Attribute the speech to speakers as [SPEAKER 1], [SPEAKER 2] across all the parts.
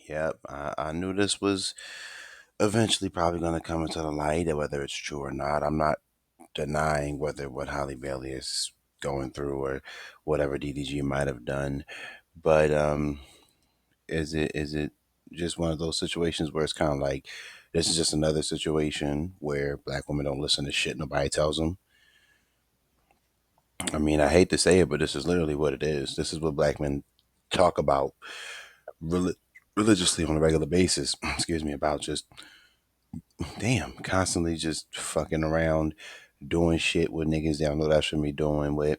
[SPEAKER 1] Yep, I knew this was eventually probably going to come into the light, whether it's true or not. I'm not denying whether what Halle Bailey is going through or whatever DDG might have done, but is it just one of those situations where it's kind of like this is just another situation where black women don't listen to shit nobody tells them? I mean, I hate to say it, but this is literally what it is. This is what black men talk about rel- religiously on a regular basis. Excuse me, about just damn, constantly just fucking around, doing shit with niggas they don't know that should be doing with.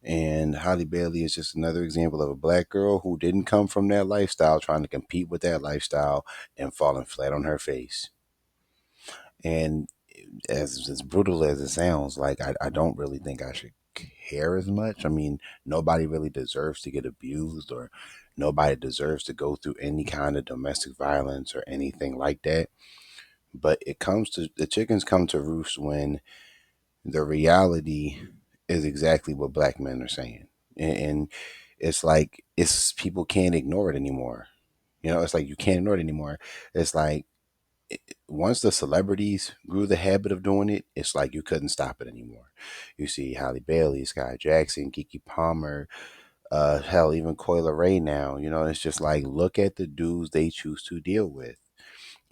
[SPEAKER 1] And Holly Bailey is just another example of a black girl who didn't come from that lifestyle, trying to compete with that lifestyle and falling flat on her face. And as brutal as it sounds, like I don't really think I should care as much. I mean, nobody really deserves to get abused or nobody deserves to go through any kind of domestic violence or anything like that. But it comes to the chickens come to roost when the reality is exactly what black men are saying. And it's like it's people can't ignore it anymore. You know, it's like you can't ignore it anymore. It's like once the celebrities grew the habit of doing it, it's like you couldn't stop it anymore. You see Halle Bailey, Sky Jackson, Kiki Palmer, hell, even Coyle Ray now. You know, it's just like look at the dudes they choose to deal with.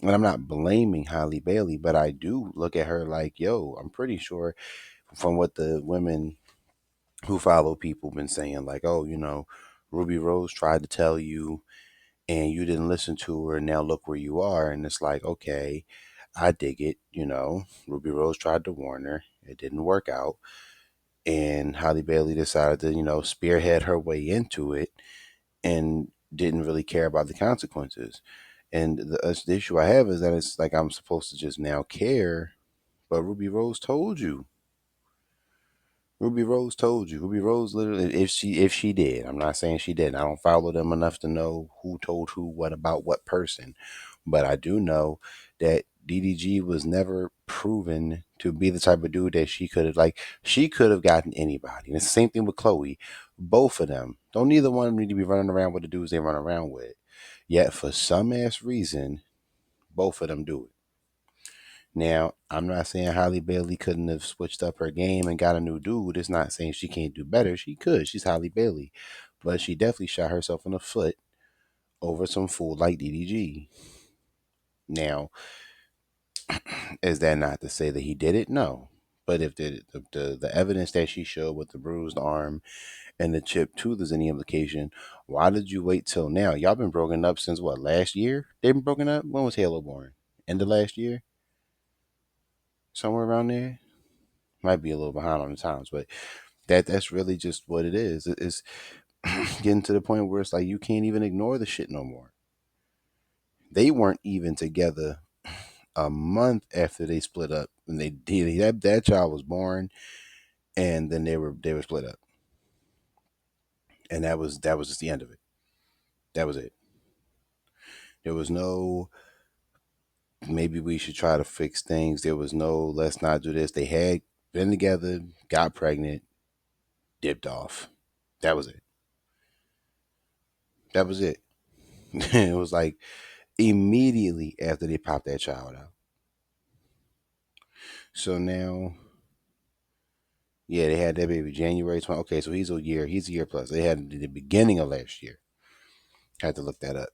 [SPEAKER 1] And I'm not blaming Halle Bailey, but I do look at her like, yo, I'm pretty sure from what the women who follow people been saying, like, oh, Ruby Rose tried to tell you and you didn't listen to her, and now look where you are. And it's like, okay, I dig it. Ruby Rose tried to warn her, it didn't work out. And Holly Bailey decided to, spearhead her way into it and didn't really care about the consequences. And the issue I have is that it's like I'm supposed to just now care, but Ruby Rose told you. Ruby Rose told you. Ruby Rose literally, if she did, I'm not saying she didn't. I don't follow them enough to know who told who what about what person, but I do know that DDG was never proven to be the type of dude that she could have like. She could have gotten anybody, and it's the same thing with Chloe. Both of them don't neither one of them need to be running around with the dudes they run around with. Yet for some ass reason, both of them do it. Now, I'm not saying Holly Bailey couldn't have switched up her game and got a new dude. It's not saying she can't do better. She could. She's Holly Bailey. But she definitely shot herself in the foot over some fool like DDG. Now, is that not to say that he did it? No. But if the evidence that she showed with the bruised arm and the chipped tooth is any implication, why did you wait till now? Y'all been broken up since what, last year? They've been broken up? When was Halo born? End of last year? Somewhere around there? Might be a little behind on the times, but that's really just what it is. It's getting to the point where it's like you can't even ignore the shit no more. They weren't even together a month after they split up, and they did that child was born, and then they were split up, and that was just the end of it. That was it. There was no maybe we should try to fix things. There was no let's not do this. They had been together, got pregnant, dipped off. That was it. That was it. It was like immediately after they popped that child out. So now, yeah, they had that baby January 20. Okay, so he's a year. He's a year plus. They had it at the beginning of last year. Had to look that up.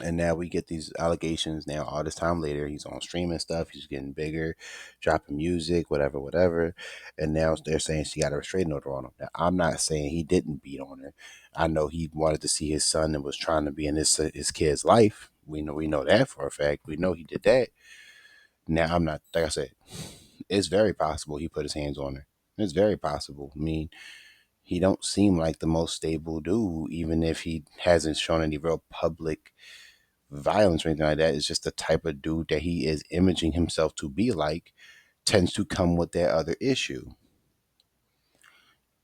[SPEAKER 1] And now we get these allegations now all this time later. He's on streaming stuff. He's getting bigger, dropping music, whatever, whatever. And now they're saying she got a restraining order on him. Now, I'm not saying he didn't beat on her. I know he wanted to see his son and was trying to be in his kid's life. We know that for a fact. We know he did that. Now I'm not like I said. It's very possible he put his hands on her. It's very possible. I mean, he don't seem like the most stable dude, even if he hasn't shown any real public violence or anything like that. It's just the type of dude that he is imaging himself to be like tends to come with that other issue.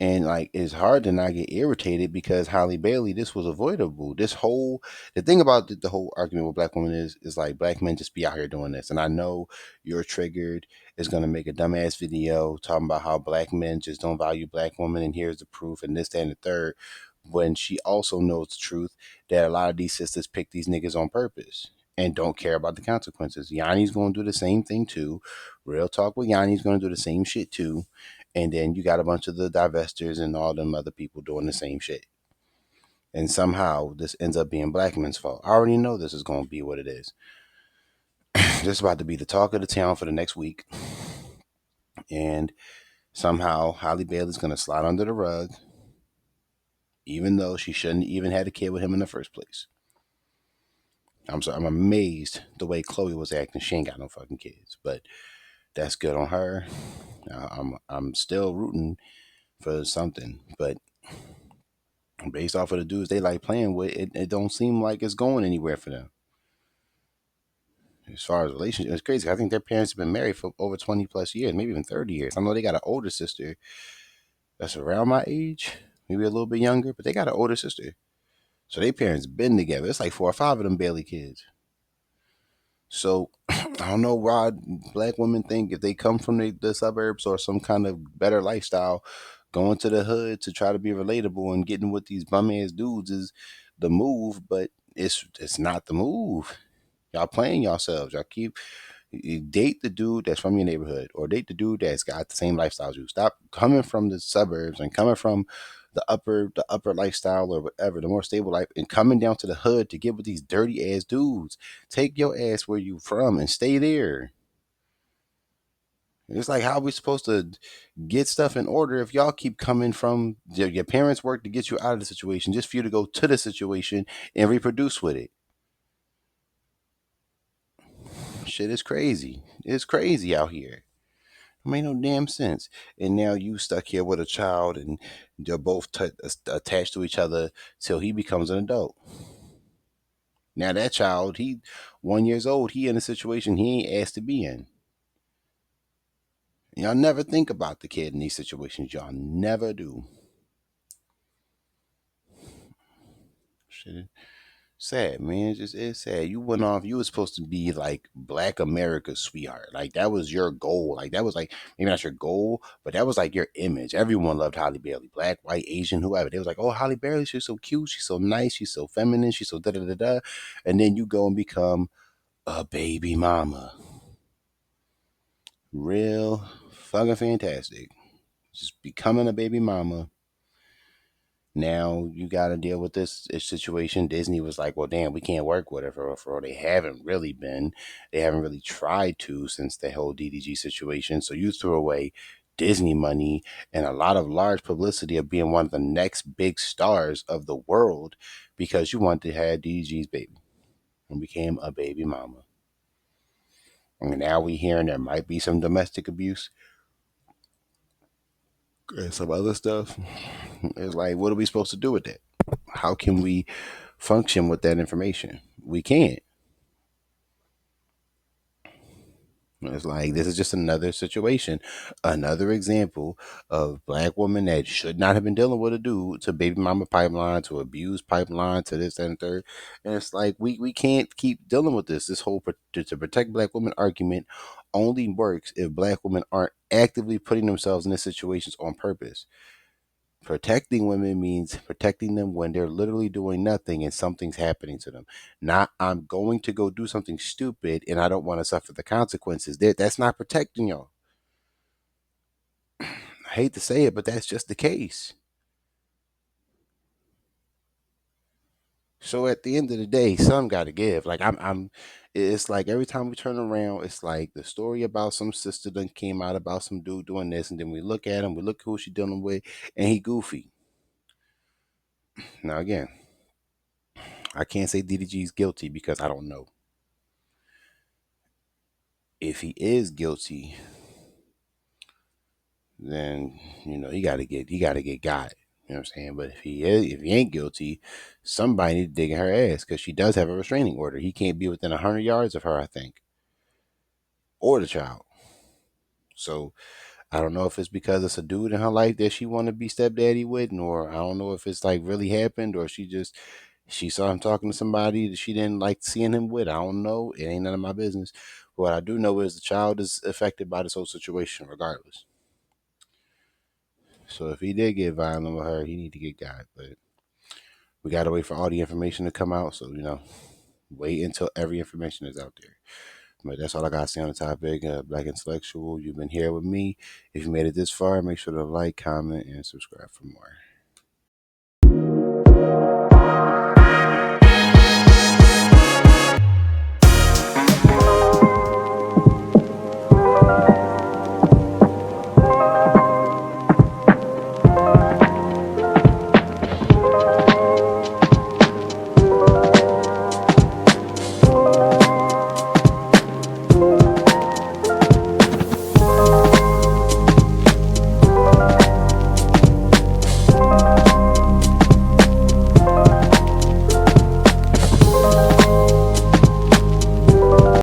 [SPEAKER 1] And like it's hard to not get irritated because Holly Bailey, this was avoidable. The thing about the whole argument with black women is like black men just be out here doing this. And I know you're triggered, is gonna make a dumbass video talking about how black men just don't value black women and here's the proof and this, that, and the third. when she also knows the truth that a lot of these sisters pick these niggas on purpose and don't care about the consequences. Yanni's going to do the same thing too. Real talk with Yanni's going to do the same shit too. And then you got a bunch of the divestors and all them other people doing the same shit. And somehow this ends up being black men's fault. I already know this is going to be what it is. This is about to be the talk of the town for the next week. And somehow Halle Bailey's going to slide under the rug, even though she shouldn't even had a kid with him in the first place. I'm sorry, I'm amazed the way Chloe was acting. She ain't got no fucking kids, but that's good on her. I'm still rooting for something, but based off of the dudes they like playing with, it don't seem like it's going anywhere for them. As far as relationships, it's crazy. I think their parents have been married for over 20 plus years, maybe even 30 years. I know they got an older sister that's around my age, maybe a little bit younger, but they got an older sister. So their parents been together. It's like 4 or 5 of them Bailey kids. So I don't know why black women think if they come from the suburbs or some kind of better lifestyle, going to the hood to try to be relatable and getting with these bum ass dudes is the move, but it's not the move. Y'all playing yourselves. Y'all keep you date the dude that's from your neighborhood or date the dude that's got the same lifestyle as you. Stop coming from the suburbs and coming from the upper lifestyle or whatever, the more stable life, and coming down to the hood to get with these dirty ass dudes. Take your ass where you from and stay there. It's like how we supposed to get stuff in order if y'all keep coming from your parents work to get you out of the situation just for you to go to the situation and reproduce with it. Shit is crazy. It's crazy out here. It made no damn sense. And now you stuck here with a child, and they're both attached to each other till he becomes an adult. Now that child, he 1 years old. He in a situation he ain't asked to be in. Y'all never think about the kid in these situations. Y'all never do. Shit, sad, man. It's sad. You went off. You were supposed to be like Black America's sweetheart. Like that was your goal. Like that was like maybe not your goal, but that was like your image. Everyone loved Halle Bailey, black, white, Asian, whoever. They was like, oh, Halle Bailey, she's so cute, she's so nice, she's so feminine, she's so da da da da. And then you go and become a baby mama. Real fucking fantastic. Just becoming a baby mama. Now you got to deal with this situation. Disney was like, well, damn, we can't work with her for they haven't really been. They haven't really tried to since the whole DDG situation. So you threw away Disney money and a lot of large publicity of being one of the next big stars of the world because you wanted to have DDG's baby and became a baby mama. And now we hearing there might be some domestic abuse and some other stuff. It's like, what are we supposed to do with that? How can we function with that information? We can't. It's like this is just another situation, another example of black women that should not have been dealing with a dude to baby mama pipeline to abuse pipeline to this and third. And it's like we can't keep dealing with this. This whole to protect black women argument only works if black women aren't actively putting themselves in these situations on purpose. Protecting women means protecting them when they're literally doing nothing and something's happening to them. Not I'm going to go do something stupid and I don't want to suffer the consequences. That's not protecting y'all. I hate to say it, but that's just the case. So at the end of the day, some got to give. Like I'm. It's like every time we turn around, it's like the story about some sister done came out about some dude doing this, and then we look at him, we look who she dealing with, and he goofy. Now again, I can't say DDG is guilty because I don't know. If he is guilty, then he got to get got. You know what I'm saying? But if he ain't guilty, somebody need to dig in her ass because she does have a restraining order. He can't be within 100 yards of her, I think, or the child. So I don't know if it's because it's a dude in her life that she want to be stepdaddy with, or I don't know if it's like really happened, or she saw him talking to somebody that she didn't like seeing him with. I don't know. It ain't none of my business. But what I do know is the child is affected by this whole situation, regardless. So if he did get violent with her, he need to get got. But We gotta wait for all the information to come out. So wait until every information is out there. But that's all I gotta say on the topic. Black Intellectual, you've been here with me. If you made it this far, make sure to like, comment, and subscribe for more.